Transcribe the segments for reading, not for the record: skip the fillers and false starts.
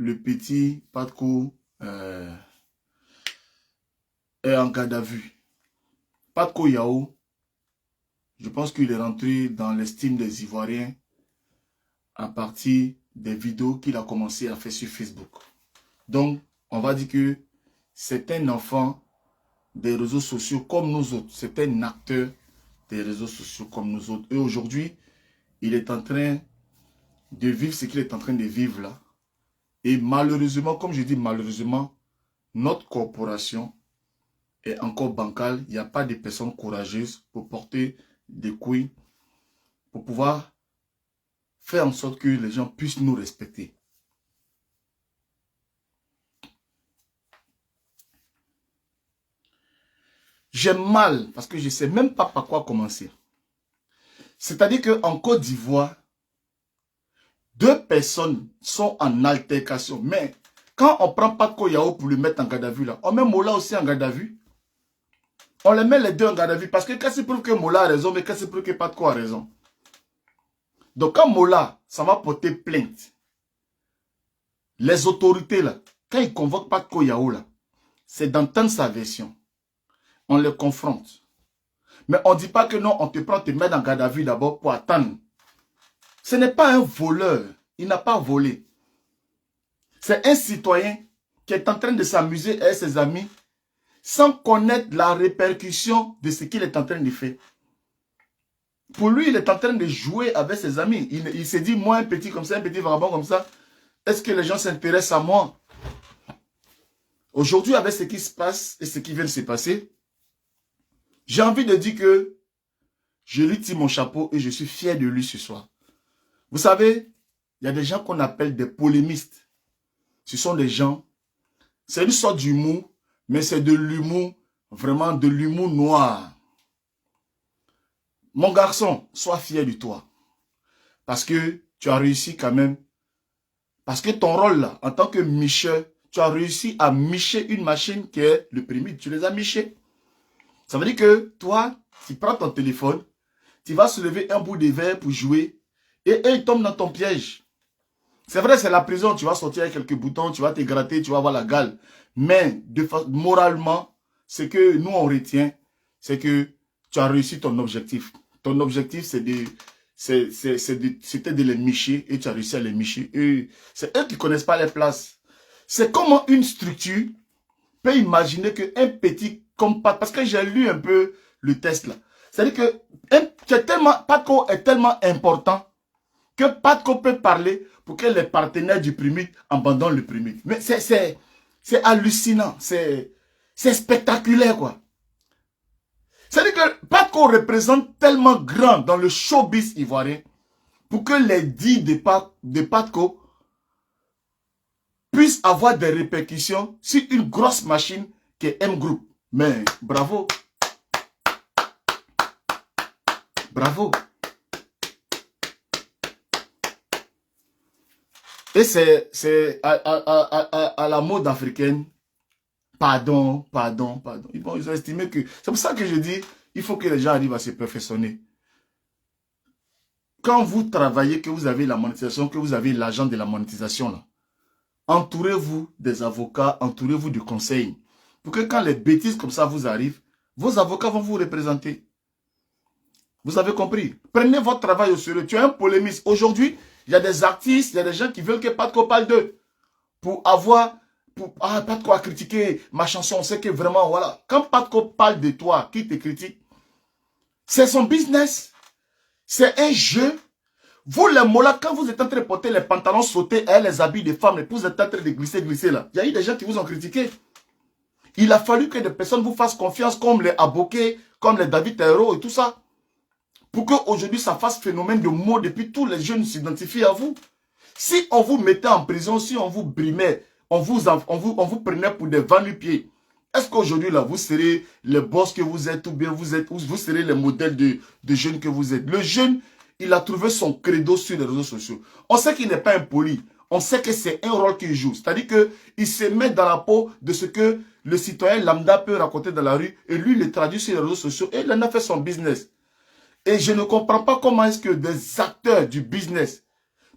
le petit Patko est en garde à vue. Patko Yao, je pense qu'il est rentré dans l'estime des Ivoiriens à partir des vidéos qu'il a commencé à faire sur Facebook. Donc, on va dire que c'est un enfant des réseaux sociaux comme nous autres. C'est un acteur des réseaux sociaux comme nous autres. Et aujourd'hui, il est en train de vivre ce qu'il est en train de vivre là. Et malheureusement, comme je dis malheureusement, notre corporation est encore bancale. Il n'y a pas de personnes courageuses pour porter des couilles, pour pouvoir faire en sorte que les gens puissent nous respecter. J'ai mal parce que je ne sais même pas par quoi commencer. C'est-à-dire qu'en Côte d'Ivoire, 2 personnes sont en altercation. Mais quand on prend Patko Yao pour le mettre en garde à vue, là, on met Mola aussi en garde à vue. On les met les deux en garde à vue. Parce que quand c'est prouve que Mola a raison, mais quand c'est prouve que Patko a raison. Donc quand Mola, ça va porter plainte. Les autorités, là, quand ils convoquent Patko Yao, là, c'est d'entendre sa version. On les confronte. Mais on ne dit pas que non, on te prend, te met en garde à vue d'abord pour attendre. Ce n'est pas un voleur. Il n'a pas volé. C'est un citoyen qui est en train de s'amuser avec ses amis sans connaître la répercussion de ce qu'il est en train de faire. Pour lui, il est en train de jouer avec ses amis. Il s'est dit, moi, un petit comme ça, un petit vagabond comme ça, est-ce que les gens s'intéressent à moi? Aujourd'hui, avec ce qui se passe et ce qui vient de se passer, j'ai envie de dire que je lui tire mon chapeau et je suis fier de lui ce soir. Vous savez, il y a des gens qu'on appelle des polémistes. Ce sont des gens, c'est une sorte d'humour, mais c'est de l'humour, vraiment de l'humour noir. Mon garçon, sois fier de toi. Parce que tu as réussi quand même. Parce que ton rôle là, en tant que micheur, tu as réussi à micher une machine qui est le primide. Tu les as michés. Ça veut dire que toi, tu prends ton téléphone, tu vas soulever un bout de verre pour jouer et ils tombent dans ton piège. C'est vrai, c'est la prison, tu vas sortir avec quelques boutons, tu vas te gratter, tu vas avoir la gale. Mais moralement, ce que nous on retient, c'est que tu as réussi ton objectif. Ton objectif, c'était de les micher et tu as réussi à les micher. C'est eux qui ne connaissent pas les places. C'est comment une structure peut imaginer qu'un petit comme parce que j'ai lu un peu le test là. C'est-à-dire que Patko est tellement important que Patko peut parler pour que les partenaires du primide abandonnent le primide. Mais c'est hallucinant, c'est spectaculaire quoi. C'est-à-dire que Patko représente tellement grand dans le showbiz ivoirien pour que les dits de Patko puissent avoir des répercussions sur une grosse machine qui est M Group. Mais bravo. Bravo. Et c'est à la mode africaine. Pardon. Ils ont estimé que... C'est pour ça que je dis, il faut que les gens arrivent à se perfectionner. Quand vous travaillez, que vous avez la monétisation, que vous avez l'argent de la monétisation, là, entourez-vous des avocats, entourez-vous de conseils. Pour que quand les bêtises comme ça vous arrivent, vos avocats vont vous représenter. Vous avez compris? Prenez votre travail au sérieux. Tu es un polémiste. Aujourd'hui, il y a des artistes, il y a des gens qui veulent que Patko parle d'eux. Patko a critiqué ma chanson. On sait que vraiment, voilà. Quand Patko parle de toi, qui te critique, c'est son business. C'est un jeu. Vous, les mollahs, quand vous êtes en train de porter les pantalons sautés et les habits des femmes, et vous êtes en train de glisser là, il y a eu des gens qui vous ont critiqué. Il a fallu que des personnes vous fassent confiance, comme les Aboké, comme les David Théro et tout ça. Pour qu'aujourd'hui, ça fasse phénomène de mode et puis tous les jeunes s'identifient à vous. Si on vous mettait en prison, si on vous brimait, on vous prenait pour des va-nu-pieds, est-ce qu'aujourd'hui, là, vous serez les boss que vous êtes ou bien vous serez les modèles de jeunes que vous êtes? Le jeune, il a trouvé son credo sur les réseaux sociaux. On sait qu'il n'est pas impoli. On sait que c'est un rôle qu'il joue. C'est-à-dire qu'il se met dans la peau de ce que le citoyen lambda peut raconter dans la rue et lui, il le traduit sur les réseaux sociaux et il en a fait son business. Et je ne comprends pas comment est-ce que des acteurs du business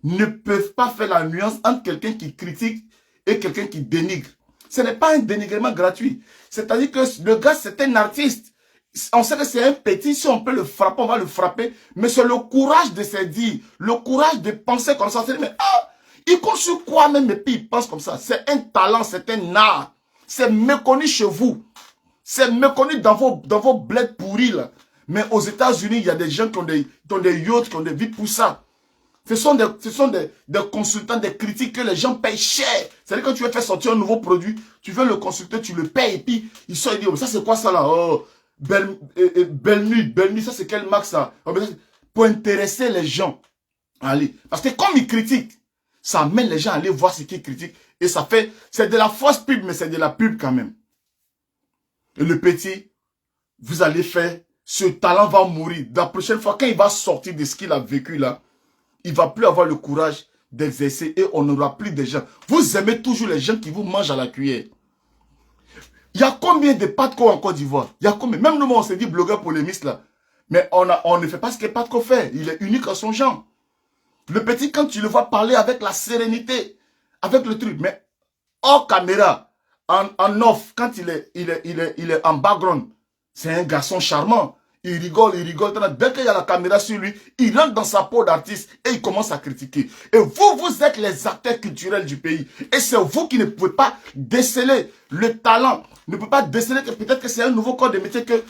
ne peuvent pas faire la nuance entre quelqu'un qui critique et quelqu'un qui dénigre. Ce n'est pas un dénigrement gratuit. C'est-à-dire que le gars, c'est un artiste. On sait que c'est un petit, si on peut le frapper, on va le frapper. Mais c'est le courage de se dire, le courage de penser comme ça. C'est mais il compte sur quoi même et puis il pense comme ça. C'est un talent, c'est un art. C'est méconnu chez vous. C'est méconnu dans vos bleds pourris là. Mais aux États-Unis, il y a des gens qui ont des yachts, qui ont des vies pour ça. Ce sont des consultants, des critiques que les gens payent cher. C'est-à-dire que tu veux faire sortir un nouveau produit, tu veux le consulter, tu le payes et puis il sort et dit, oh, ça c'est quoi ça là? Oh, belle nuit, ça c'est quelle marque ça? Oh, pour intéresser les gens. Allez. Parce que comme ils critiquent, ça amène les gens à aller voir ce qu'ils critiquent. Et ça fait, c'est de la fausse pub, mais c'est de la pub quand même. Et le petit, vous allez faire, ce talent va mourir. La prochaine fois, quand il va sortir de ce qu'il a vécu là, il ne va plus avoir le courage d'exercer et on n'aura plus de gens. Vous aimez toujours les gens qui vous mangent à la cuillère. Il y a combien de Patco en Côte d'Ivoire? Il y a combien? Même nous, on s'est dit blogueur polémiste là. Mais on ne fait pas ce que Patco fait. Il est unique en son genre. Le petit, quand tu le vois parler avec la sérénité, avec le truc, mais hors caméra, en off, quand il est en background, c'est un garçon charmant. Il rigole. Dès qu'il y a la caméra sur lui, il rentre dans sa peau d'artiste et il commence à critiquer. Et vous êtes les acteurs culturels du pays. Et c'est vous qui ne pouvez pas déceler le talent. Ne pouvez pas déceler que peut-être que c'est un nouveau corps de métier que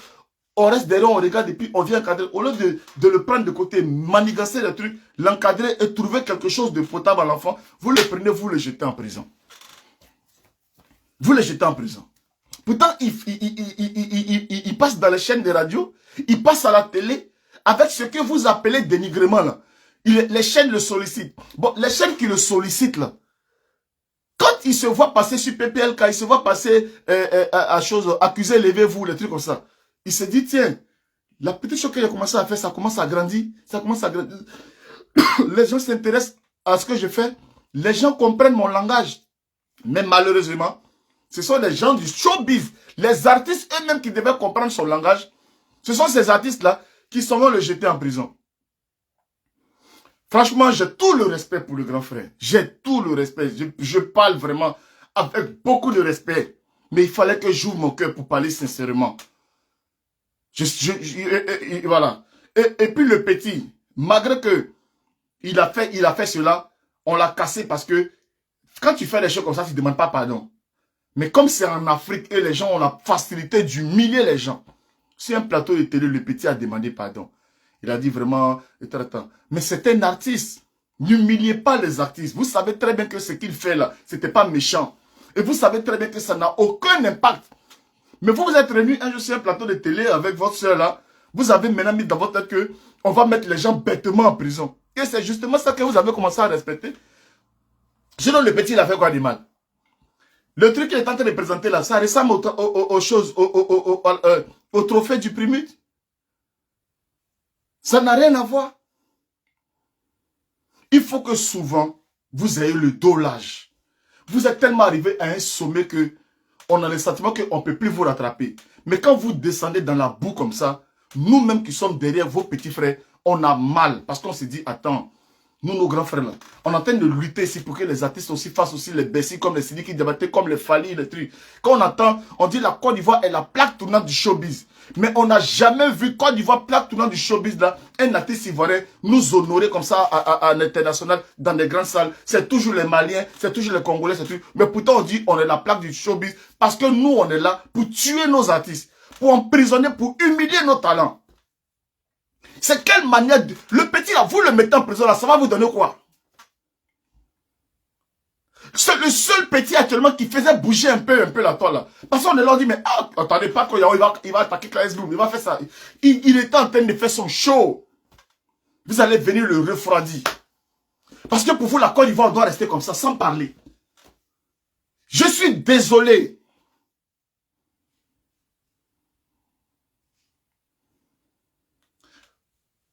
on reste derrière, on regarde et puis on vient encadrer. Au lieu de le prendre de côté, manigancer le truc, l'encadrer et trouver quelque chose de potable à l'enfant, vous le prenez, vous le jetez en prison. Vous le jetez en prison. Pourtant, il passe dans les chaînes de radio, il passe à la télé avec ce que vous appelez dénigrement là. Les chaînes le sollicitent. Bon, les chaînes qui le sollicitent là, quand il se voit passer sur PPLK, il se voit passer à chose, accusé, levez-vous, les trucs comme ça. Il se dit, tiens, la petite chose qu'il a commencé à faire, ça commence à grandir, Les gens s'intéressent à ce que je fais. Les gens comprennent mon langage. Mais malheureusement, ce sont les gens du showbiz, les artistes eux-mêmes qui devaient comprendre son langage. Ce sont ces artistes-là qui sont le jeter en prison. Franchement, j'ai tout le respect pour le grand frère. J'ai tout le respect. Je parle vraiment avec beaucoup de respect. Mais il fallait que j'ouvre mon cœur pour parler sincèrement. Voilà. Et puis le petit, malgré que il a fait cela, on l'a cassé parce que quand tu fais des choses comme ça, tu ne demandes pas pardon. Mais comme c'est en Afrique et les gens ont la facilité d'humilier les gens, sur un plateau de télé, le petit a demandé pardon. Il a dit vraiment, mais c'est un artiste. N'humiliez pas les artistes. Vous savez très bien que ce qu'il fait là, ce n'était pas méchant. Et vous savez très bien que ça n'a aucun impact. Mais vous êtes revenu un jour sur un plateau de télé avec votre soeur là. Vous avez maintenant mis dans votre tête que on va mettre les gens bêtement en prison. Et c'est justement ça que vous avez commencé à respecter. Sinon, le petit, il a fait quoi du mal? Le truc qu'il est en train de présenter là, ça ressemble aux choses, au trophée du Primut. Ça n'a rien à voir. Il faut que souvent, vous ayez le dos large. Vous êtes tellement arrivé à un sommet que on a le sentiment qu'on ne peut plus vous rattraper. Mais quand vous descendez dans la boue comme ça, nous-mêmes qui sommes derrière vos petits frères, on a mal. Parce qu'on se dit, attends, nous, nos grands frères là, on est en train de lutter ici pour que les artistes aussi fassent aussi les Bessie, comme les Sidiki Diabaté, comme les Fali, les trucs. Quand on entend, on dit la Côte d'Ivoire est la plaque tournante du showbiz. Mais on n'a jamais vu Côte d'Ivoire, plaque tournante du showbiz là, un artiste ivoirien nous honorer comme ça à l'international, dans des grandes salles. C'est toujours les Maliens, c'est toujours les Congolais, c'est tout. Mais pourtant on dit on est la plaque du showbiz parce que nous on est là pour tuer nos artistes, pour emprisonner, pour humilier nos talents. C'est quelle manière de... Le petit là, vous le mettez en prison là, ça va vous donner quoi? C'est le seul petit actuellement qui faisait bouger un peu la toile là. Parce qu'on leur dit, mais attendez pas quand il va attaquer Claes Bloom, il va faire ça. Il était en train de faire son show. Vous allez venir le refroidir. Parce que pour vous, la Côte d'Ivoire doit rester comme ça, sans parler. Je suis désolé.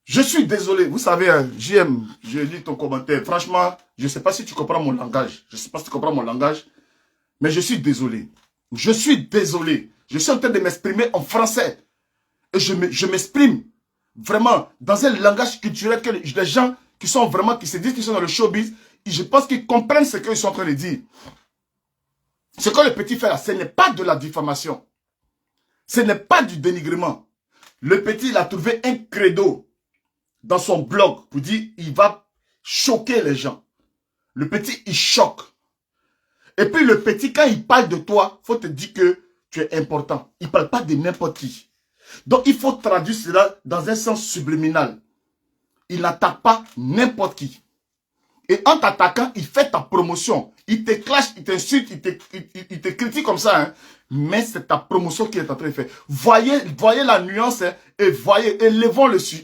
Je suis désolé, vous savez, JM, je lis ton commentaire. Franchement, je ne sais pas si tu comprends mon langage. Je ne sais pas si tu comprends mon langage. Mais je suis désolé. Je suis désolé. Je suis en train de m'exprimer en français. Et je m'exprime vraiment dans un langage culturel que les gens qui sont vraiment, qui se disent qu'ils sont dans le showbiz, je pense qu'ils comprennent ce qu'ils sont en train de dire. Ce que le petit fait là, ce n'est pas de la diffamation. Ce n'est pas du dénigrement. Le petit, il a trouvé un credo dans son blog pour dire il va choquer les gens. Le petit, il choque. Et puis le petit, quand il parle de toi, il faut te dire que tu es important. Il ne parle pas de n'importe qui. Donc il faut traduire cela dans un sens subliminal. Il n'attaque pas n'importe qui. Et en t'attaquant, il fait ta promotion. Il te clash, il t'insulte, il te critique comme ça. Hein. Mais c'est ta promotion qu'il est en train de faire. Voyez la nuance hein, et voyez, élevons le sujet.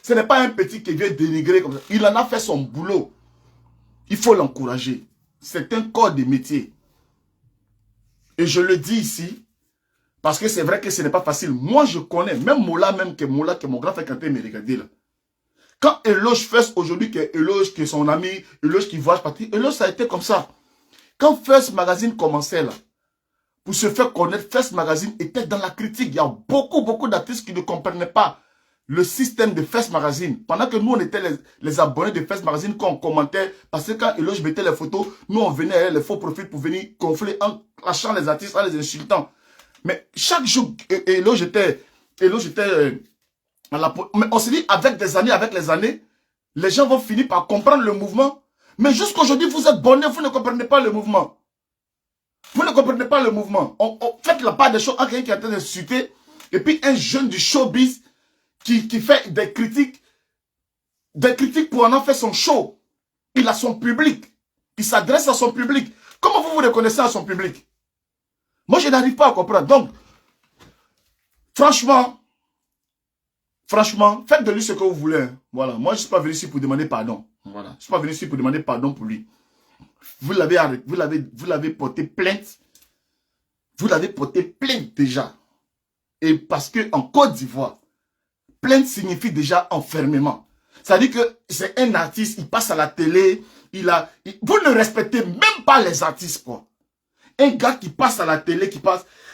Ce n'est pas un petit qui vient dénigrer comme ça. Il en a fait son boulot. Il faut l'encourager. C'est un corps de métier. Et je le dis ici, parce que c'est vrai que ce n'est pas facile. Moi, je connais, même Mola, qui est mon grand frère Kanté, me regardait là. Quand Eloge First aujourd'hui, qui est Eloge, qui est son ami, Eloge qui voyage partir, Eloge ça a été comme ça. Quand First Magazine commençait là, pour se faire connaître, First Magazine était dans la critique. Il y a beaucoup d'artistes qui ne comprenaient pas le système de First Magazine. Pendant que nous, on était les abonnés de First Magazine, quand on commentait, parce que quand Eloge mettait les photos, nous, on venait les faux profils pour venir gonfler en clashant les artistes, en les insultant. Mais chaque jour, Eloge était mais on se dit, avec les années, les gens vont finir par comprendre le mouvement. Mais jusqu'aujourd'hui, vous êtes bonnets, vous ne comprenez pas le mouvement. Vous ne comprenez pas le mouvement. Faites la part des choses à quelqu'un qui est en train d'insulter. Et puis un jeune du showbiz qui fait des critiques pour en faire son show. Il a son public. Il s'adresse à son public. Comment vous vous reconnaissez à son public? Moi, je n'arrive pas à comprendre. Donc, franchement, faites de lui ce que vous voulez. Voilà. Moi, je ne suis pas venu ici pour demander pardon. Voilà. Je ne suis pas venu ici pour demander pardon pour lui. Vous l'avez porté plainte. Vous l'avez porté plainte déjà. Et parce que en Côte d'Ivoire, plainte signifie déjà enfermement. C'est-à-dire que c'est un artiste, il passe à la télé, vous ne respectez même pas les artistes, quoi. Un gars qui passe à la télé,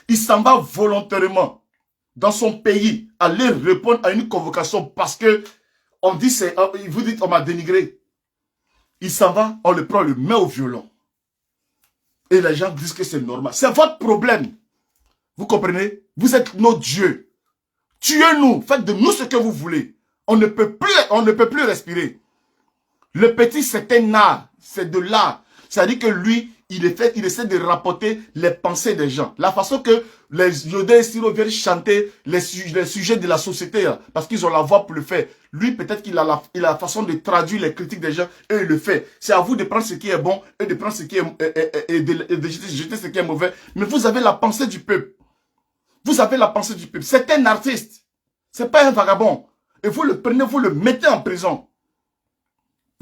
il s'en va volontairement dans son pays, aller répondre à une convocation parce que on dit vous dites on m'a dénigré. Il s'en va, on le prend, le met au violon. Et les gens disent que c'est normal. C'est votre problème. Vous comprenez? Vous êtes nos dieux. Tuez-nous, faites de nous ce que vous voulez. On ne peut plus respirer. Le petit, c'est un art, c'est de l'art. C'est-à-dire que lui, il essaie de rapporter les pensées des gens. La façon que les Yodé et Siro viennent chanter les sujets de la société, là, parce qu'ils ont la voix pour le faire. Lui, peut-être qu'il a la façon de traduire les critiques des gens et il le fait. C'est à vous de prendre ce qui est bon et de prendre ce qui est et de jeter ce qui est mauvais. Mais vous avez la pensée du peuple. Vous avez la pensée du peuple. C'est un artiste. C'est pas un vagabond. Et vous le prenez, vous le mettez en prison.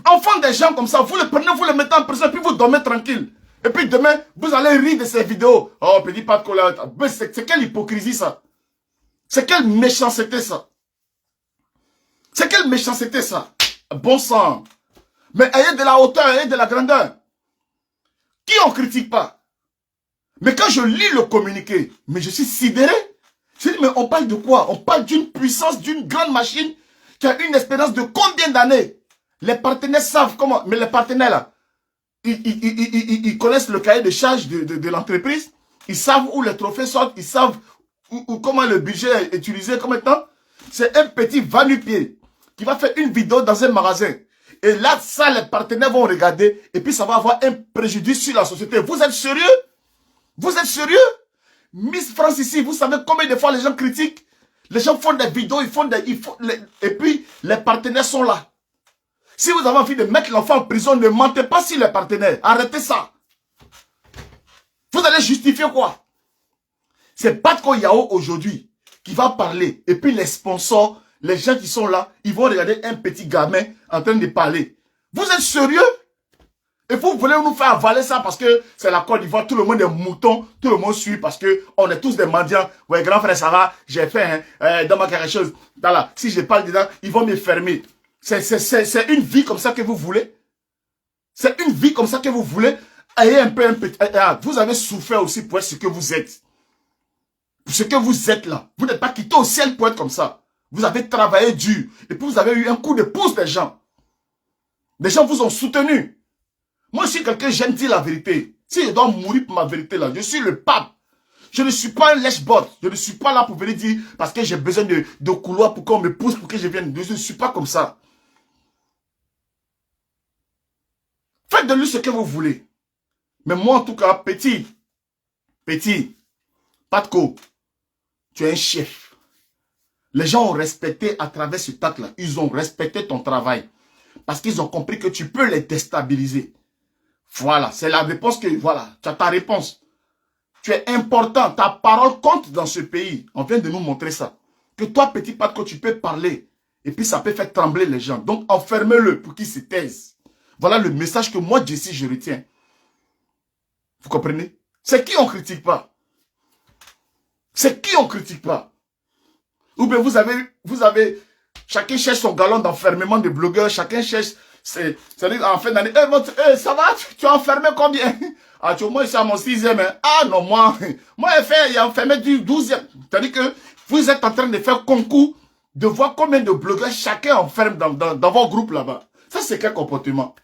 Enfant des gens comme ça, vous le prenez, vous le mettez en prison, puis vous dormez tranquille. Et puis demain, vous allez rire de ces vidéos. Oh, petit pas de colère. C'est quelle hypocrisie ça? C'est quelle méchanceté ça? C'est quelle méchanceté ça? Bon sang. Mais ayez de la hauteur, ayez de la grandeur. Qui on critique pas? Mais quand je lis le communiqué, mais je suis sidéré. Je dis, mais on parle de quoi? On parle d'une puissance, d'une grande machine qui a une espérance de combien d'années? Les partenaires savent comment. Mais les partenaires là, ils connaissent le cahier de charges de l'entreprise. Ils savent où les trophées sortent. Ils savent comment le budget est utilisé. Comme étant. C'est un petit va-nu-pied qui va faire une vidéo dans un magasin. Et là, ça, les partenaires vont regarder. Et puis, ça va avoir un préjudice sur la société. Vous êtes sérieux? Vous êtes sérieux? Miss France ici, vous savez combien de fois les gens critiquent? Les gens font des vidéos, et puis, les partenaires sont là. Si vous avez envie de mettre l'enfant en prison, ne mentez pas sur les partenaires. Arrêtez ça. Vous allez justifier quoi? C'est Patko Yao aujourd'hui qui va parler. Et puis les sponsors, les gens qui sont là, ils vont regarder un petit gamin en train de parler. Vous êtes sérieux? Et vous voulez nous faire avaler ça parce que c'est la Côte d'Ivoire, tout le monde est mouton, tout le monde suit parce que on est tous des mendiants. Ouais, grand frère, ça va, j'ai fait dans ma quelque chose. Là, si je parle dedans, ils vont me fermer. C'est une vie comme ça que vous voulez? C'est une vie comme ça que vous voulez? Ayez un petit... Vous avez souffert aussi pour être ce que vous êtes. Pour ce que vous êtes là. Vous n'êtes pas quitté au ciel pour être comme ça. Vous avez travaillé dur. Et puis vous avez eu un coup de pouce des gens. Des gens vous ont soutenu. Moi, je suis quelqu'un, j'aime dire la vérité. Si je dois mourir pour ma vérité là, je suis le pape. Je ne suis pas un lèche-bot. Je ne suis pas là pour venir dire parce que j'ai besoin de couloir pour qu'on me pousse, pour que je vienne. Je ne suis pas comme ça. Faites de lui ce que vous voulez. Mais moi, en tout cas, petit, Patko, tu es un chef. Les gens ont respecté à travers ce tac-là. Ils ont respecté ton travail. Parce qu'ils ont compris que tu peux les déstabiliser. Voilà, c'est la réponse que, voilà, tu as ta réponse. Tu es important, ta parole compte dans ce pays. On vient de nous montrer ça. Que toi, petit Patko, tu peux parler. Et puis ça peut faire trembler les gens. Donc enfermez-le pour qu'ils se taisent. Voilà le message que moi, Jesse, je retiens. Vous comprenez? C'est qui on critique pas. C'est qui on critique pas. Ou bien vous avez, chacun cherche son galon d'enfermement de blogueurs, chacun cherche, c'est-à-dire en fin d'année, ça va, tu as enfermé combien? Ah, tu moi, c'est à mon 6e, hein. Ah non, moi, il a enfermé du 12e. C'est-à-dire que vous êtes en train de faire concours de voir combien de blogueurs chacun enferme dans vos groupes là-bas. Ça, c'est quel comportement?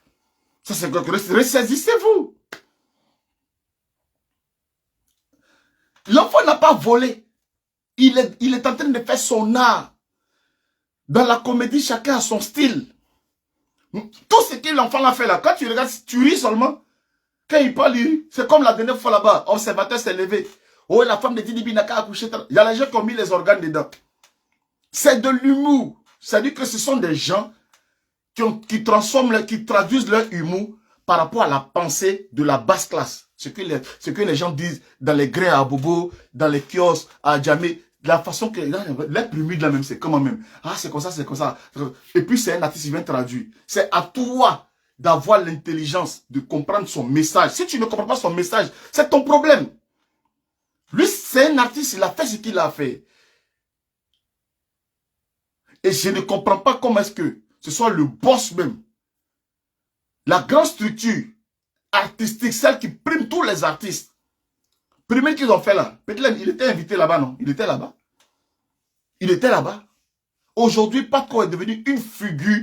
Ça, c'est quoi? Ressaisissez-vous. L'enfant n'a pas volé. Il est en train de faire son art. Dans la comédie, chacun a son style. Tout ce que l'enfant l'a fait là, quand tu regardes, tu ris seulement. Quand il parle, il rit. C'est comme la dernière fois là-bas. Observateur s'est levé. Oh, la femme de Didi n'a qu'à accoucher. Il y a les gens qui ont mis les organes dedans. C'est de l'humour. C'est-à-dire que ce sont des gens qui traduisent leur humour par rapport à la pensée de la basse classe. Ce que les gens disent dans les grès à Bobo, dans les kiosques à Djamé, la façon que l'être humide là même, c'est comment même. Ah, c'est comme ça, c'est comme ça. Et puis c'est un artiste qui vient traduire. C'est à toi d'avoir l'intelligence de comprendre son message. Si tu ne comprends pas son message, c'est ton problème. Lui, c'est un artiste, il a fait ce qu'il a fait. Et je ne comprends pas comment est-ce que ce soit le boss même. La grande structure artistique, celle qui prime tous les artistes. Premier qu'ils ont fait là. Peut-être il était invité là-bas, non? Il était là-bas. Il était là-bas. Aujourd'hui, Patko est devenu une figure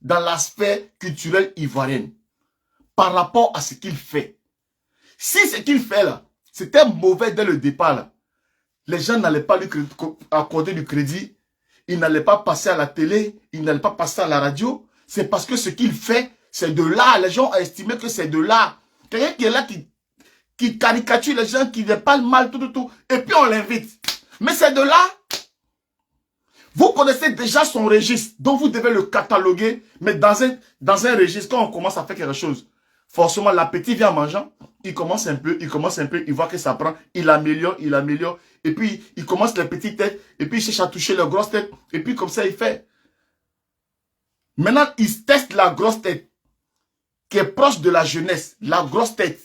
dans l'aspect culturel ivoirien. Par rapport à ce qu'il fait. Si ce qu'il fait là, c'était mauvais dès le départ là, les gens n'allaient pas lui accorder du crédit. Il n'allait pas passer à la télé. Il n'allait pas passer à la radio. C'est parce que ce qu'il fait, c'est de l'art. Les gens ont estimé que c'est de l'art. Quelqu'un qui est là, qui caricature les gens, qui ne parle mal, tout. Et puis on l'invite. Mais c'est de l'art. Vous connaissez déjà son registre, donc vous devez le cataloguer. Mais dans un registre, quand on commence à faire quelque chose, forcément l'appétit vient en mangeant. Il commence un peu, il voit que ça prend, il améliore. Et puis il commence les petites têtes, et puis il cherche à toucher les grosses têtes. Et puis comme ça il fait. Maintenant, il teste la grosse tête, qui est proche de la jeunesse, la grosse tête,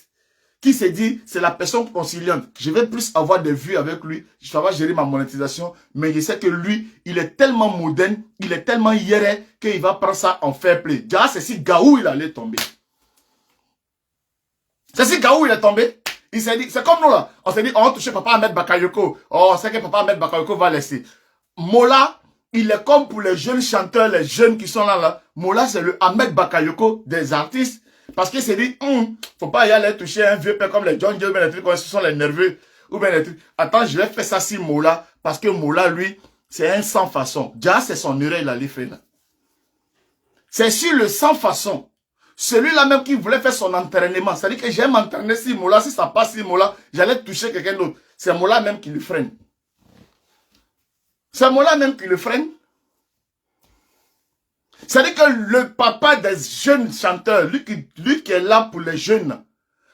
qui se dit, c'est la personne conciliante. Je vais plus avoir des vues avec lui, je vais gérer ma monétisation, mais je sais que lui, il est tellement moderne, il est tellement hiéré, qu'il va prendre ça en fair play. Déjà, c'est si Gaou, il allait tomber. C'est si Gaou, il est tombé. Il s'est dit, c'est comme nous là, on s'est dit, on va toucher Papa Ahmed Bakayoko. Oh, on sait que Papa Ahmed Bakayoko va laisser. Mola, il est comme pour les jeunes chanteurs, les jeunes qui sont là. Mola, c'est le Ahmed Bakayoko des artistes. Parce qu'il s'est dit, faut pas y aller toucher un vieux père comme les John Joe, mais les trucs comme ce sont les nerveux. Ou bien les trucs. Attends, je vais faire ça si Mola. Parce que Mola, lui, c'est un sans façon. Déjà, c'est son erreur, il allait faire là. C'est sur le sans façon. Celui-là même qui voulait faire son entraînement. C'est-à-dire que j'aime m'entraîner si Mola, si ça passe si Mola, j'allais toucher quelqu'un d'autre. C'est Mola même qui le freine. C'est Mola même qui le freine. C'est-à-dire que le papa des jeunes chanteurs, lui qui est là pour les jeunes,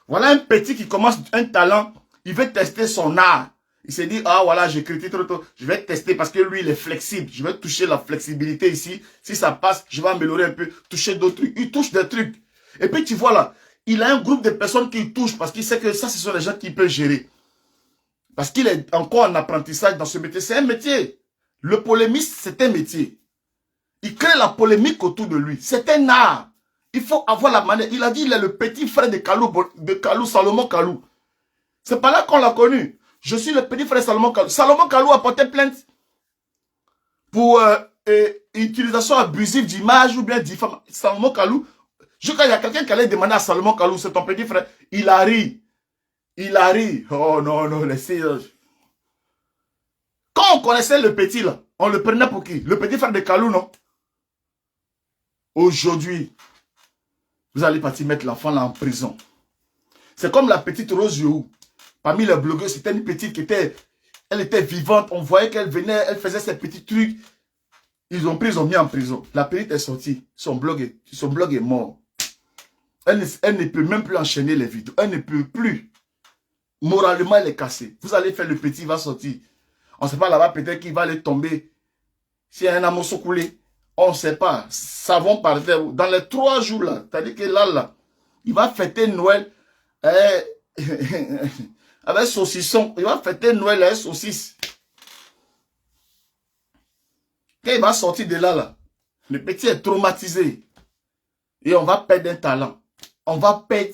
voilà un petit qui commence un talent, il veut tester son art. Il s'est dit, ah voilà, j'écris trop, je vais tester parce que lui, il est flexible. Je vais toucher la flexibilité ici. Si ça passe, je vais améliorer un peu, toucher d'autres trucs. Il touche des trucs. Et puis tu vois là, il a un groupe de personnes qui touchent parce qu'il sait que ça, ce sont les gens qu'il peut gérer. Parce qu'il est encore en apprentissage dans ce métier. C'est un métier. Le polémiste, c'est un métier. Il crée la polémique autour de lui. C'est un art. Il faut avoir la manière. Il a dit il est le petit frère de Kalou, Salomon Kalou. C'est pas là qu'on l'a connu. Je suis le petit frère de Salomon Kalou. Salomon Kalou a porté plainte pour utilisation abusive d'image ou bien diffamation. Salomon Kalou, je crois qu'il y a quelqu'un qui allait demander à Salomon Kalou, c'est ton petit frère. Il a ri. Il a ri. Oh non, non, laissez. Quand on connaissait le petit, là, on le prenait pour qui? Le petit frère de Kalou, non? Aujourd'hui, vous allez partir mettre l'enfant là en prison. C'est comme la petite Rose Yohou. Parmi les blogueurs, c'était une petite qui était... Elle était vivante. On voyait qu'elle venait, elle faisait ses petits trucs. Ils ont pris, ils ont mis en prison. La petite est sortie. Son blog est mort. Elle ne peut même plus enchaîner les vidéos. Elle ne peut plus. Moralement, elle est cassée. Vous allez faire le petit, il va sortir. On ne sait pas là-bas, peut-être qu'il va aller tomber. S'il y a un amour coulé, on ne sait pas. Savon par terre. Dans les 3 jours là, c'est-à-dire que là, il va fêter Noël avec saucisson. Il va fêter Noël avec saucisse. Quand il va sortir de là, le petit est traumatisé. Et on va perdre un talent. On va perdre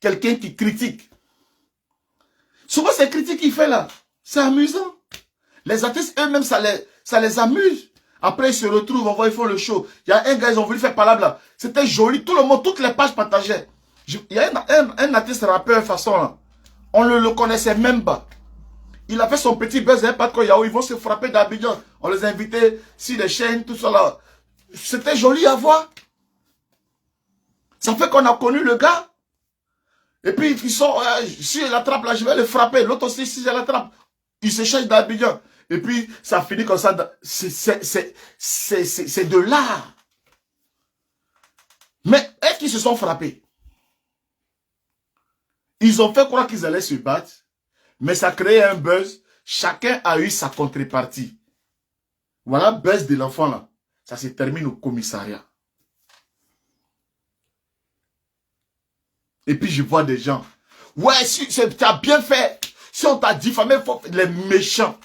quelqu'un qui critique. Souvent, ces critiques qu'il fait là, c'est amusant. Les artistes eux-mêmes, ça les amuse. Après, ils se retrouvent, on voit, ils font le show. Il y a un gars, ils ont voulu faire palabre là. C'était joli. Tout le monde, toutes les pages partageaient. Il y a un artiste rappeur façon là. On ne le connaissait même pas. Il a fait son petit buzz, pas de quoi, ils vont se frapper d'Abidjan. On les invitait sur les chaînes, tout ça là. C'était joli à voir. Ça fait qu'on a connu le gars. Et puis, ils sont, si elle attrape là, je vais le frapper. L'autre aussi, si elle attrape, il se cherche d'Abidjan. Et puis, ça finit comme ça. C'est de l'art. Mais est-ce qu'ils se sont frappés? Ils ont fait croire qu'ils allaient se battre. Mais ça crée un buzz. Chacun a eu sa contrepartie. Voilà, buzz de l'enfant là. Ça se termine au commissariat. Et puis je vois des gens. Ouais, si tu as bien fait. Si on t'a diffamé, les méchants.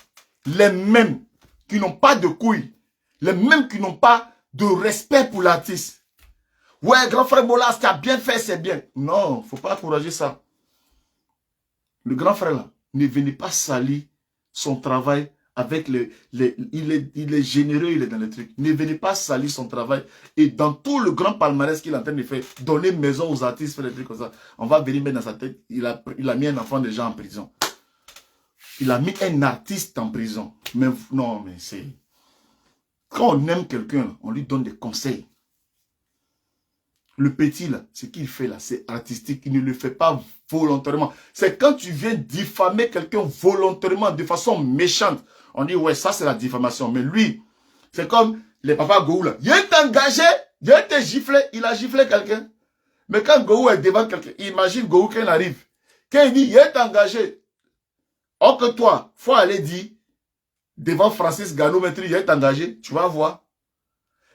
Les mêmes qui n'ont pas de couilles. Les mêmes qui n'ont pas de respect pour l'artiste. Ouais, grand frère Bolas, tu as bien fait, c'est bien. Non, il ne faut pas encourager ça. Le grand frère là, ne venez pas salir son travail avec il est généreux, il est dans le truc. Ne venez pas salir son travail. Et dans tout le grand palmarès qu'il est en train de faire, donner maison aux artistes, faire des trucs comme ça. On va venir mettre dans sa tête, il a mis un enfant déjà en prison. Il a mis un artiste en prison. Mais non, mais c'est... Quand on aime quelqu'un, on lui donne des conseils. Le petit, là, ce qu'il fait, là, c'est artistique. Il ne le fait pas volontairement. C'est quand tu viens diffamer quelqu'un volontairement, de façon méchante. On dit, ouais, ça, c'est la diffamation. Mais lui, c'est comme les papas Gohou, là. Il est engagé, il a été giflé, il a giflé quelqu'un. Mais quand Gohou est devant quelqu'un, imagine Gohou quand il arrive. Quand il dit, il est engagé. Or que toi, faut aller dire, devant Francis Ganou, il est engagé, tu vas voir.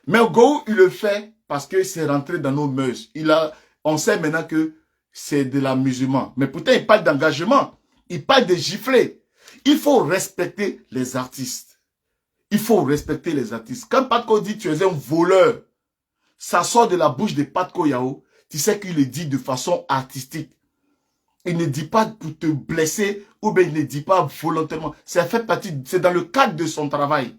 Mais Gohou, il le fait parce que c'est rentré dans nos mœurs. On sait maintenant que c'est de la musulmane. Mais pourtant, il parle d'engagement. Il parle de gifler. Il faut respecter les artistes. Il faut respecter les artistes. Quand Patko dit tu es un voleur, ça sort de la bouche de Patko Yao, tu sais qu'il le dit de façon artistique. Il ne dit pas pour te blesser ou bien il ne dit pas volontairement. Ça fait partie, c'est dans le cadre de son travail.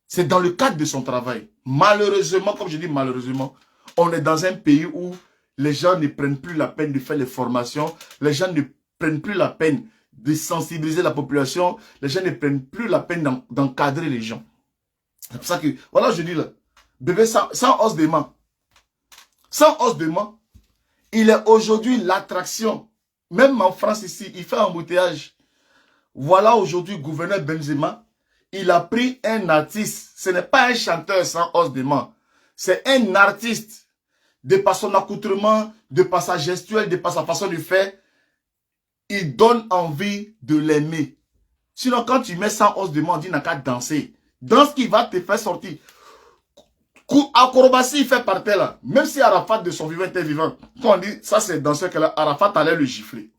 C'est dans le cadre de son travail. Malheureusement, comme je dis malheureusement, on est dans un pays où les gens ne prennent plus la peine de faire les formations. Les gens ne prennent plus la peine de sensibiliser la population. Les gens ne prennent plus la peine d'encadrer les gens. C'est pour ça que, voilà, je dis là, bébé sans os de main. Sans os de main, il est aujourd'hui l'attraction. Même en France ici, il fait un embouteillage. Voilà aujourd'hui, gouverneur Benzema, il a pris un artiste. Ce n'est pas un chanteur sans os de main. C'est un artiste. De par son accoutrement, de par sa gestuelle, de par sa façon de faire, il donne envie de l'aimer. Sinon, quand tu mets sans os de main, on dit n'a qu'à danser. Danse qui va te faire sortir. Acrobatie, il fait par terre là. Même si Arafat de son vivant était vivant. Quand on dit ça c'est danseur que là, Arafat allait le gifler.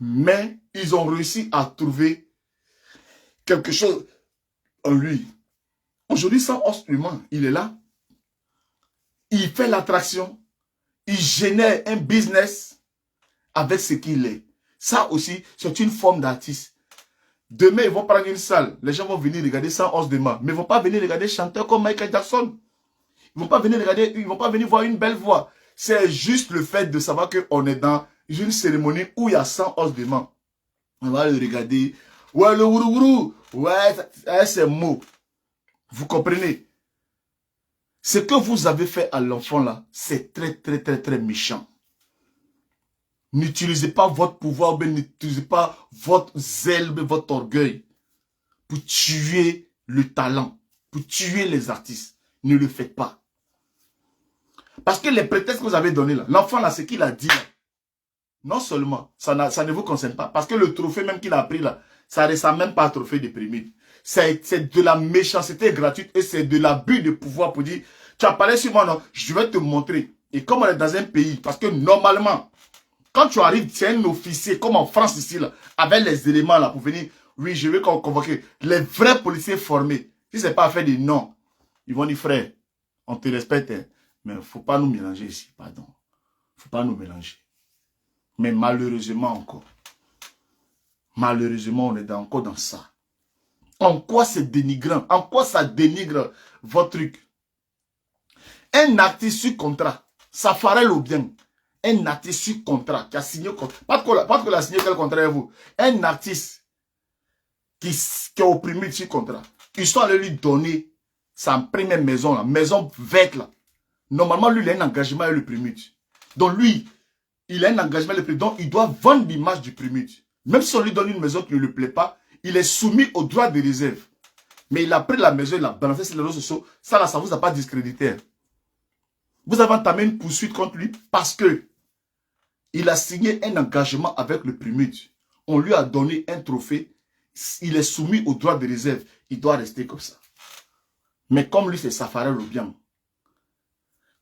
Mais ils ont réussi à trouver quelque chose en lui. Aujourd'hui, sans os humain, il est là. Il fait l'attraction. Il génère un business avec ce qu'il est. Ça aussi, c'est une forme d'artiste. Demain, ils vont prendre une salle. Les gens vont venir regarder sans os de main. Mais ils ne vont pas venir regarder chanteurs comme Michael Jackson. Ils ne vont pas venir regarder, ils ne vont pas venir voir une belle voix. C'est juste le fait de savoir qu'on est dans une cérémonie où il y a 100 os de main. On va le regarder. Ouais, le wourouourou. Ouais, c'est mot. Vous comprenez? Ce que vous avez fait à l'enfant là, c'est très méchant. N'utilisez pas votre pouvoir, n'utilisez pas votre zèle, votre orgueil pour tuer le talent, pour tuer les artistes. Ne le faites pas. Parce que les prétextes que vous avez donnés là, l'enfant là, ce qu'il a dit là, non seulement, ça ne vous concerne pas, parce que le trophée même qu'il a pris là, ça ne ressemble même pas à trophée de pyramide. C'est de la méchanceté gratuite et c'est de l'abus de pouvoir pour dire, tu as parlé sur moi, non, je vais te montrer. Et comme on est dans un pays, parce que normalement, quand tu arrives, c'est un officier, comme en France ici, là, avec les éléments là pour venir, oui, je vais convoquer les vrais policiers formés. Si ce n'est pas affaire de non, ils vont dire, frère, on te respecte, hein, mais il ne faut pas nous mélanger ici, pardon. Il ne faut pas nous mélanger. Mais malheureusement encore, malheureusement, on est encore dans ça. En quoi c'est dénigrant? En quoi ça dénigre votre truc? Un artiste sur contrat, ça ferait le bien. Un artiste sur contrat qui a signé contrat. Pas que a signé quel contrat avec vous. Un artiste qui est opprimé sur contrat. Ils sont allés lui donner sa première maison, la maison verte là. Normalement, lui, il a un engagement avec le primute. Donc lui, il a un engagement avec le primute. Donc il doit vendre l'image du primute. Même si on lui donne une maison qui ne lui plaît pas, il est soumis au droit de réserve. Mais il a pris la maison, il a balancé sur les réseaux sociaux. Ça là, ça ne vous a pas discrédité. Vous avez entamé une poursuite contre lui parce que il a signé un engagement avec le primute. On lui a donné un trophée. Il est soumis au droit de réserve. Il doit rester comme ça. Mais comme lui, c'est Safari Lobiang.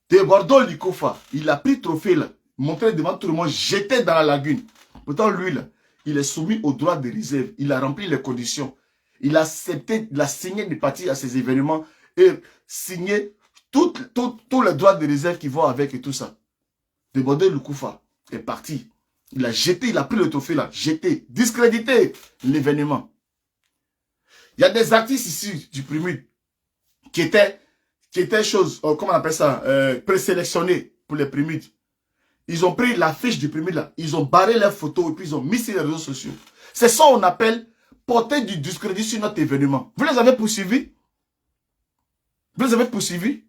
De Bordeaux Likofa, il a pris le trophée là, montré devant tout le monde, jeté dans la lagune. Pourtant, lui, là, il est soumis au droit de réserve. Il a rempli les conditions. Il a accepté, il a signé des parties à ces événements et signé tous les droits de réserve qui vont avec et tout ça. De Bordeaux Likofa est parti. Il a jeté, il a pris le trophée là, jeté, discrédité l'événement. Il y a des artistes ici du Primute qui étaient comment on appelle ça, présélectionnés pour les Primutes. Ils ont pris l'affiche du Primute là, ils ont barré leurs photos et puis ils ont mis sur les réseaux sociaux. C'est ça qu'on appelle porter du discrédit sur notre événement. Vous les avez poursuivis? Vous les avez poursuivis?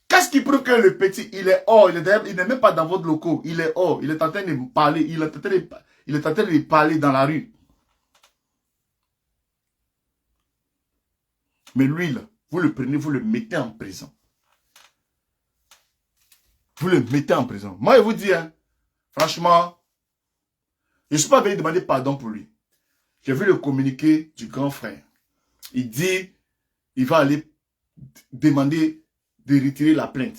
Qu'est-ce qui prouve que le petit, il est hors, il n'est même pas dans votre locaux, il est hors, il est en train de parler, il est en train de parler dans la rue. Mais lui, là, vous le prenez, vous le mettez en prison. Vous le mettez en prison. Moi, je vous dis, hein, franchement, je ne suis pas venu demander pardon pour lui. J'ai vu le communiqué du grand frère. Il dit, il va aller demander de retirer la plainte.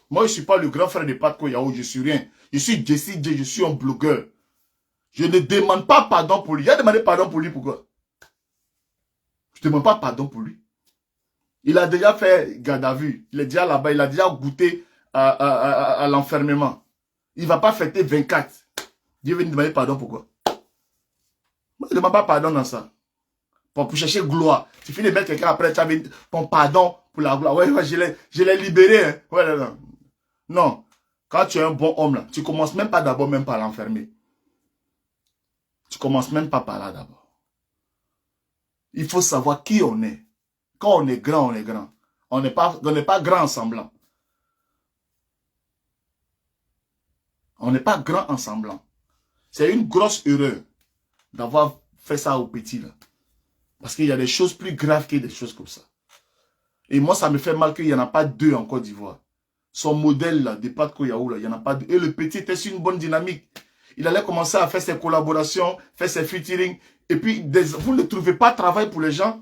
Moi, je ne suis pas le grand frère de Pat Koyao, je ne suis rien. Je suis Jesse J, je suis un blogueur. Je ne demande pas pardon pour lui. Il a demandé pardon pour lui, pourquoi? Je ne demande pas pardon pour lui. Il a déjà fait garde à vue. Il est déjà là-bas. Il a déjà goûté à l'enfermement. Il ne va pas fêter 24. Dieu veut nous demander pardon, pourquoi? Moi, je ne demande pas pardon dans ça. Pour chercher gloire. Tu finis de mettre quelqu'un après, tu as ton pardon pour la gloire. Ouais, je l'ai libéré. Hein. Ouais, non. Non. Quand tu es un bon homme, là, tu ne commences même pas d'abord même par l'enfermer. Tu ne commences même pas par là d'abord. Il faut savoir qui on est. Quand on est grand, on est grand. On n'est pas grand en semblant. On n'est pas grand en semblant. C'est une grosse erreur d'avoir fait ça au petit, là. Parce qu'il y a des choses plus graves que des choses comme ça. Et moi, ça me fait mal qu'il n'y en a pas deux en Côte d'Ivoire. Son modèle, là, de Pat Koyao, là, il n'y en a pas deux. Et le petit était sur une bonne dynamique. Il allait commencer à faire ses collaborations, faire ses featuring. Et puis, vous ne trouvez pas de travail pour les gens.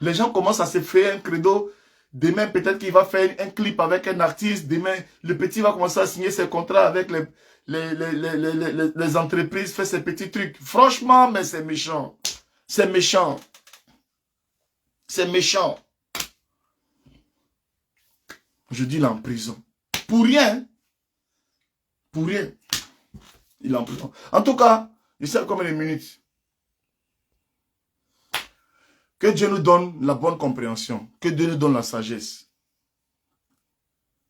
Les gens commencent à se faire un credo. Demain, peut-être qu'il va faire un clip avec un artiste. Demain, le petit va commencer à signer ses contrats avec les entreprises, faire ses petits trucs. Franchement, mais c'est méchant. C'est méchant. C'est méchant. Je dis, il est en prison. Pour rien. Pour rien. Il est en prison. En tout cas, je sais combien de minutes. Que Dieu nous donne la bonne compréhension. Que Dieu nous donne la sagesse.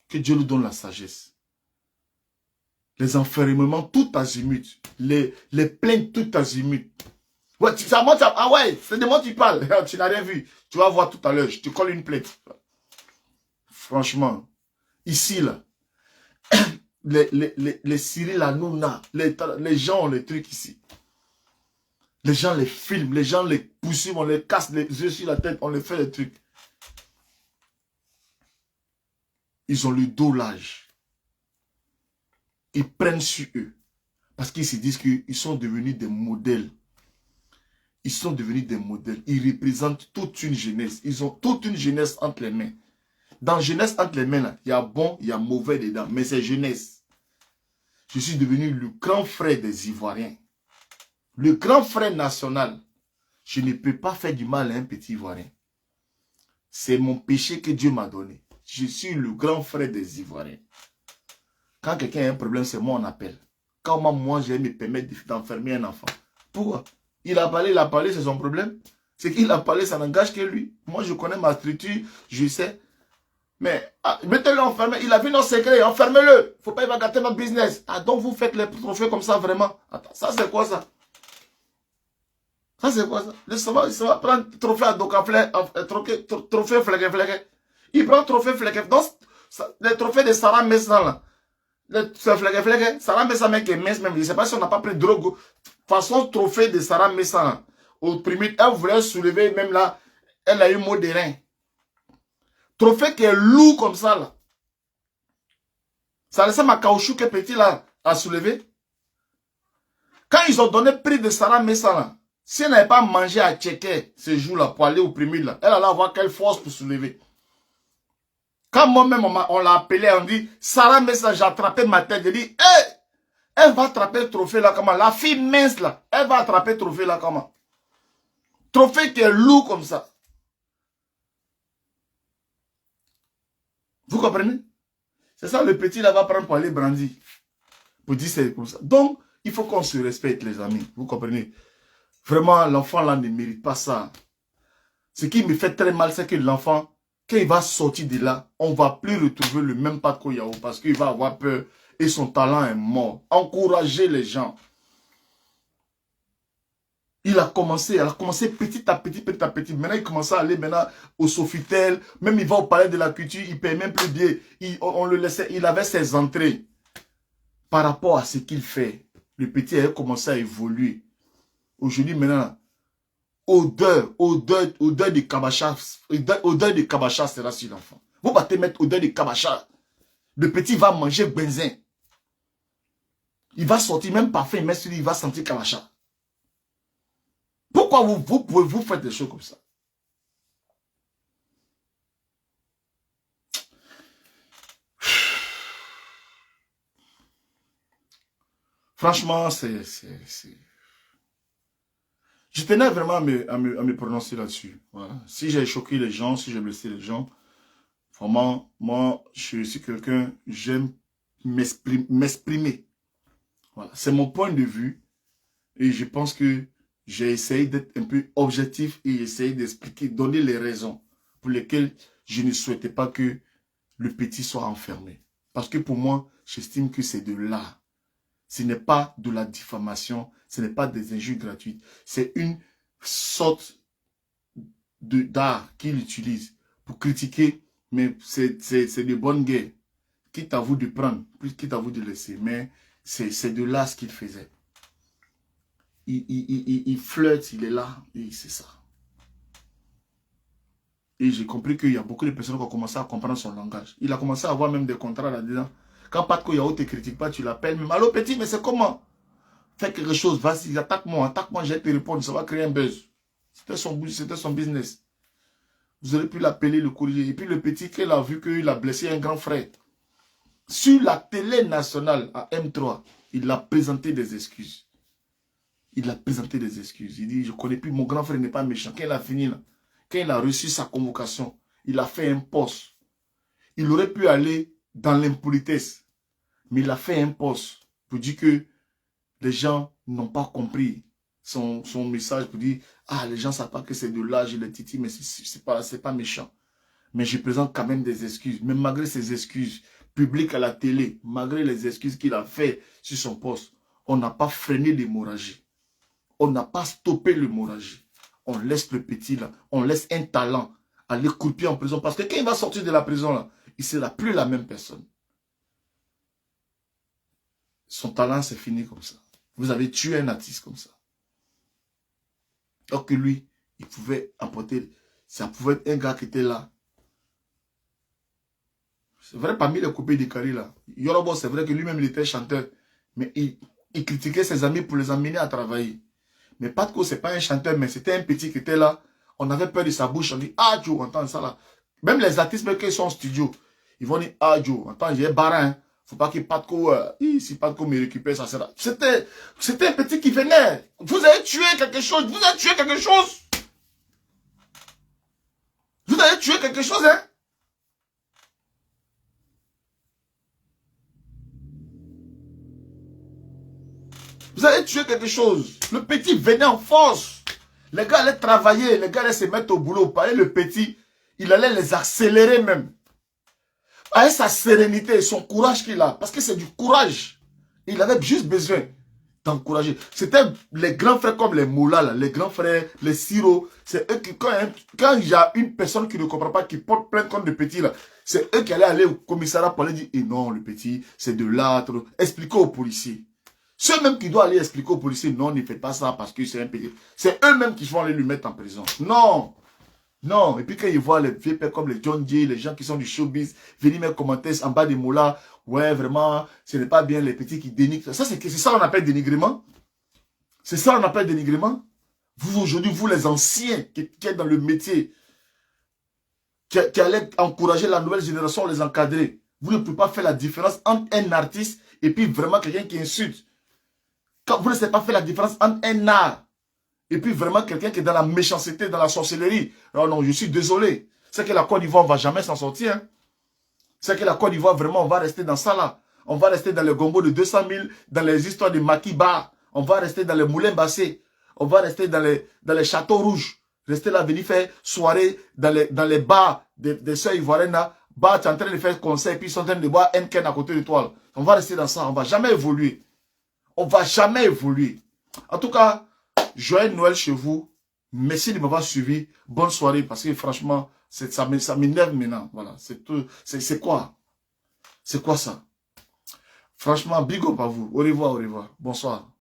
Que Dieu nous donne la sagesse. Les enfermements tout azimut. Les plaintes tout azimut. Ouais, ça monte, ah ouais, c'est de moi tu parles. Tu n'as rien vu. Tu vas voir tout à l'heure. Je te colle une plainte. Franchement, ici, là, les Cyril Hanouna, les gens ont les trucs ici. Les gens les filment, les gens les poursuivent, on les casse les yeux sur la tête, on les fait les trucs. Ils ont le dos large. Ils prennent sur eux. Parce qu'ils se disent qu'ils sont devenus des modèles. Ils sont devenus des modèles. Ils représentent toute une jeunesse. Ils ont toute une jeunesse entre les mains. Dans jeunesse entre les mains, il y a bon, il y a mauvais dedans. Mais c'est jeunesse. Je suis devenu le grand frère des Ivoiriens. Le grand frère national. Je ne peux pas faire du mal à un petit Ivoirien. C'est mon péché que Dieu m'a donné. Je suis le grand frère des Ivoiriens. Quand quelqu'un a un problème, c'est moi on appelle. Quand moi, je vais me permettre d'enfermer un enfant. Pourquoi? Il a parlé, c'est son problème. C'est qu'il a parlé, ça n'engage que lui. Moi, je connais ma structure, je sais. Mais mettez-le enfermé. Il a vu nos secrets, enfermez-le. Faut pas, il va gâter notre business. Ah, donc vous faites les trophées comme ça, vraiment. Attends, ça c'est quoi ça? Ça c'est quoi ça? Ça va prendre trophée à Docaflé, trophée fléqué. Il prend trophée fléqué. Donc, les trophées de Sarah Messan là. C'est fléqué. Sarah Messan mec est mince même. Je ne sais pas si on n'a pas pris drogue. Façon trophée de Sarah Messan. Au premier, elle voulait soulever même là. Elle a eu mot de rein. Trophée qui est lourd comme ça là. Ça laissait ma caoutchouc qui est petit là à soulever. Quand ils ont donné prix de Sarah Messan là. Si elle n'avait pas mangé à checker ce jour-là pour aller au premier là, elle allait avoir quelle force pour soulever. Quand moi-même on l'a appelé, on dit, Sarah Messan, j'ai attrapé ma tête, j'ai dit, hé, elle va attraper le trophée là comment? La fille mince là, elle va attraper le trophée là comment? Trophée qui est lourd comme ça. Vous comprenez? C'est ça le petit là va prendre pour aller brandir. Pour dire c'est comme ça. Donc, il faut qu'on se respecte les amis. Vous comprenez? Vraiment, l'enfant là ne mérite pas ça. Ce qui me fait très mal, c'est que l'enfant, quand il va sortir de là, on ne va plus retrouver le même Patko Yao parce qu'il va avoir peur et son talent est mort. Encouragez les gens. Il a commencé petit à petit. Maintenant, il commence à aller maintenant au Sofitel. Même il va au palais de la culture, il ne paye même plus bien. On le laissait, il avait ses entrées. Par rapport à ce qu'il fait, le petit a commencé à évoluer. Aujourd'hui, maintenant, odeur de kabacha. Odeur de kabacha sera sur l'enfant. Vous battez mettre odeur de kabacha. Le petit va manger benzin. Il va sortir, même parfum, mais il va sentir kabacha. Pourquoi vous faites des choses comme ça? Franchement, je tenais vraiment à me prononcer là-dessus. Voilà. Si j'ai choqué les gens, si j'ai blessé les gens, vraiment, moi, je suis quelqu'un, j'aime m'exprimer. Voilà. C'est mon point de vue. Et je pense que j'ai essayé d'être un peu objectif et essayer d'expliquer, donner les raisons pour lesquelles je ne souhaitais pas que le petit soit enfermé. Parce que pour moi, j'estime que c'est de l'art. Ce n'est pas de la diffamation, ce n'est pas des injures gratuites. C'est une sorte d'art qu'il utilise pour critiquer, mais c'est de bonne guerre. Quitte à vous de prendre, plus quitte à vous de laisser. Mais c'est de là ce qu'il faisait. Il flirte, il est là, et c'est ça. Et j'ai compris qu'il y a beaucoup de personnes qui ont commencé à comprendre son langage. Il a commencé à avoir même des contrats là-dedans. Quand Patko Yao ne te critique pas, tu l'appelles. Mais allô petit, mais c'est comment? Fais quelque chose, vas-y, attaque-moi, je vais te répondre, ça va créer un buzz. C'était son business. Vous aurez pu l'appeler le courrier. Et puis le petit, qu'il a vu qu'il a blessé un grand frère. Sur la télé nationale à M3, il a présenté des excuses. Il a présenté des excuses. Il dit, je ne connais plus, mon grand frère n'est pas méchant. Quand il a fini là, quand il a reçu sa convocation, il a fait un poste. Il aurait pu aller dans l'impolitesse. Mais il a fait un poste pour dire que les gens n'ont pas compris son message pour dire, ah, les gens ne savent pas que c'est de l'âge et le titi, mais c'est pas méchant. Mais je présente quand même des excuses. Mais malgré ces excuses, public à la télé, malgré les excuses qu'il a fait sur son poste, on n'a pas freiné l'hémorragie. On n'a pas stoppé l'hémorragie. On laisse le petit là, on laisse un talent aller couper en prison. Parce que quand il va sortir de la prison là, il ne sera plus la même personne. Son talent c'est fini comme ça. Vous avez tué un artiste comme ça. Alors que lui, il pouvait apporter, ça pouvait être un gars qui était là. C'est vrai, parmi les coupés de Kari là, Yorobo, c'est vrai que lui-même il était chanteur, mais il critiquait ses amis pour les amener à travailler. Mais Patko, c'est pas un chanteur, mais c'était un petit qui était là. On avait peur de sa bouche, on dit, ah Joe, entend ça là. Même les artistes, même quand ils sont en studio, ils vont dire, ah Joe, attends, j'ai un barin, hein. Faut pas que Patko, si Patko me récupère, ça sera. C'était un petit qui venait. Vous avez tué quelque chose, vous avez tué quelque chose. Vous avez tué quelque chose, hein. Vous avez tué quelque chose. Le petit venait en force. Les gars allaient travailler, les gars allaient se mettre au boulot. Pareil, le petit, il allait les accélérer même. Avec sa sérénité, son courage qu'il a. Parce que c'est du courage. Il avait juste besoin d'encourager. C'était les grands frères comme les Moula, là, les grands frères, les Siro. C'est eux qui, quand il y a une personne qui ne comprend pas, qui porte plainte contre le petit, là, c'est eux qui allaient aller au commissariat pour aller dire, eh non, le petit, c'est de l'âtre. Expliquez aux policiers. Ceux même qui doivent aller expliquer aux policiers, non, ne faites pas ça parce que c'est un petit. C'est eux-mêmes qui vont aller lui mettre en prison. Non. Non. Et puis quand ils voient les vieux pères comme les John Jay, les gens qui sont du showbiz, venir mettre commentaires en bas des mots là, ouais, vraiment, ce n'est pas bien les petits qui dénigrent. Ça, c'est ça qu'on appelle dénigrement. C'est ça qu'on appelle dénigrement. Vous, aujourd'hui, vous les anciens qui êtes dans le métier, qui allez encourager la nouvelle génération, les encadrer. Vous ne pouvez pas faire la différence entre un artiste et puis vraiment quelqu'un qui insulte. Quand vous ne savez pas faire la différence entre un art et puis vraiment quelqu'un qui est dans la méchanceté, dans la sorcellerie. Non, non, je suis désolé. C'est que la Côte d'Ivoire, on ne va jamais s'en sortir. Hein. C'est que la Côte d'Ivoire, vraiment, on va rester dans ça là. On va rester dans les gombos de 200 000, dans les histoires de Makiba. On va rester dans les moulins bassés. On va rester dans les châteaux rouges. Rester là, venir faire soirée dans les bars des sœurs ivoiriennes là. Bah, tu es en train de faire concert et puis ils sont en train de boire Henken à côté de toi. On va rester dans ça. On ne va jamais évoluer. On ne va jamais évoluer. En tout cas, joyeux Noël chez vous. Merci de m'avoir suivi. Bonne soirée parce que franchement, ça m'énerve maintenant. Voilà, c'est quoi? C'est quoi ça? Franchement, big up à vous. Au revoir, au revoir. Bonsoir.